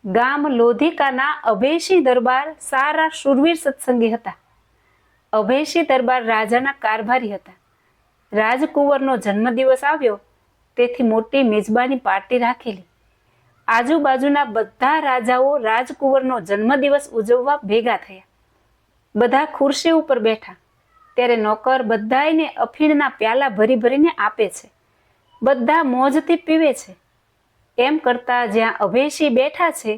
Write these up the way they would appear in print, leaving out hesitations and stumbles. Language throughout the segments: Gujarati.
ગામ લોધિકાના અભયસિંહ દરબાર સારા શૂરવીર સત્સંગી હતા. અભયસિંહ દરબાર રાજાના કારભારી હતા. રાજકુંવરનો જન્મદિવસ આવ્યો તેથી મોટી મેજબાની પાર્ટી રાખેલી. આજુબાજુના બધા રાજાઓ રાજકુંવરનો જન્મદિવસ ઉજવવા ભેગા થયા. બધા ખુરશી ઉપર બેઠા ત્યારે નોકર બધાયને અફીણના પ્યાલા ભરી ભરીને આપે છે. બધા મોજથી પીવે છે. એમ કરતા જ્યાં અભયસિંહ બેઠા છે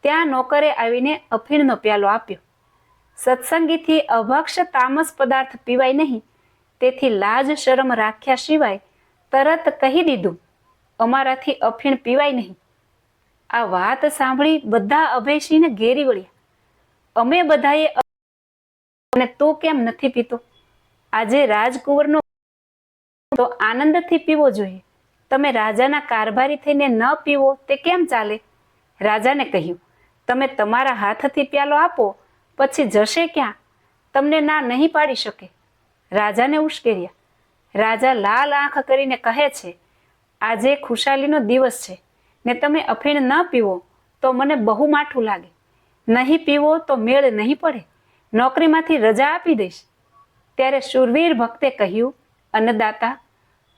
ત્યાં નોકરે આવીને અફીણનો પ્યાલો આપ્યો. સત્સંગીથી અભક્ષ તામસ પદાર્થ પીવાય નહીં, તેથી લાજ શરમ રાખ્યા સિવાય તરત કહી દીધું, અમારાથી અફીણ પીવાય નહીં. આ વાત સાંભળી બધા અભયસિંહને ઘેરી વળ્યા. અમે બધાએ અને તું કેમ નથી પીતો? આજે રાજકુંવરનો તો આનંદથી પીવો જોઈએ. તમે રાજાના કારભારી થઈને ન પીવો તે કેમ ચાલે? રાજાને કહ્યું, તમે તમારા હાથથી પ્યાલો આપો પછી જશે ક્યાં? તમને ના નહીં પાડી શકે. રાજાને ઉશ્કેર્યા. રાજા લાલ આંખ કરીને કહે છે, આજે ખુશાલીનો દિવસ છે ને તમે અફીણ ન પીવો તો મને બહુ માઠું લાગે. નહીં પીવો તો મેળ નહીં પડે. નોકરીમાંથી રજા આપી દઈશ. ત્યારે શૂરવીર ભક્તે કહ્યું, અન્નદાતા,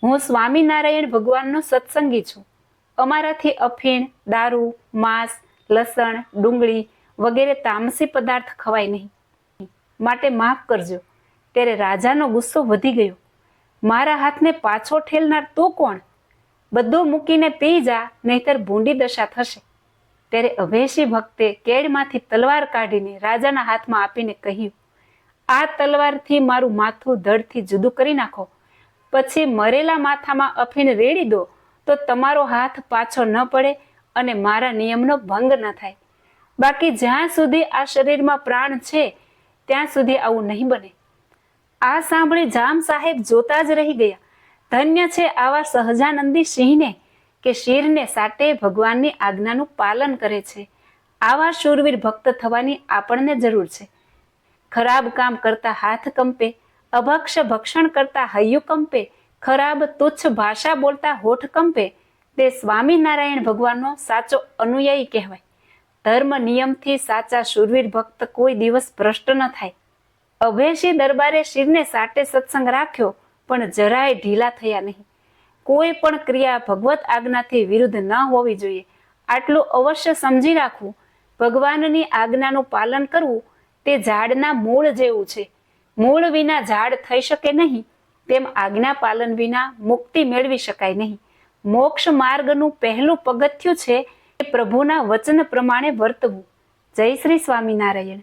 હું સ્વામિનારાયણ ભગવાનનો સત્સંગી છું. અમારાથી અફીણ, દારૂ, માંસ, લસણ, ડુંગળી વગેરે તામસી પદાર્થ ખવાય નહીં, માટે માફ કરજો. ત્યારે રાજાનો ગુસ્સો વધી ગયો. મારા હાથને પાછો ઠેલનાર તું કોણ? બધું મૂકીને પી જા, નહીતર ભૂંડી દશા થશે. ત્યારે અભયસિંહ ભક્તે કેડમાંથી તલવાર કાઢીને રાજાના હાથમાં આપીને કહ્યું, આ તલવારથી મારું માથું ધડથી જુદું કરી નાખો. પછી મરેલા માથામાં અફીણ રેડી દો તો તમારો હાથ પાછો ન પડે અને મારા નિયમનો ભંગ ન થાય. બાકી જ્યાં સુધી આ શરીરમાં પ્રાણ છે ત્યાં સુધી આવું નહીં બને. આ સાંભળી જામ સાહેબ જોતા જ રહી ગયા. ધન્ય છે આવા સહજાનંદી સિંહને કે શિરને સાટે ભગવાનની આજ્ઞાનું પાલન કરે છે. આવા શૂરવીર ભક્ત થવાની આપણને જરૂર છે. ખરાબ કામ કરતા હાથ કંપે, અભક્ષ ભક્ષણ કરતા હૈયું કંપે, ખરાબ તુચ્છ ભાષા બોલતા હોઠ કંપે, તે સ્વામિનારાયણ ભગવાનનો સાચો અનુયાયી કહેવાય. ધર્મ નિયમથી સાચા શૂરવીર ભક્ત કોઈ દિવસ ભ્રષ્ટ ન થાય. અભયસિંહ દરબારે શિરને સાટે સત્સંગ રાખ્યો પણ જરાય ઢીલા થયા નહીં. કોઈ પણ ક્રિયા ભગવત આજ્ઞાથી વિરુદ્ધ ન હોવી જોઈએ, આટલું અવશ્ય સમજી રાખવું. ભગવાનની આજ્ઞાનું પાલન કરવું તે ઝાડના મૂળ જેવું છે. મૂળ વિના ઝાડ થઈ શકે નહીં, તેમ આજ્ઞા પાલન વિના મુક્તિ મેળવી શકાય નહીં. મોક્ષ માર્ગનું પહેલું પગથિયું છે એ પ્રભુના વચન પ્રમાણે વર્તવું. જય શ્રી સ્વામિનારાયણ.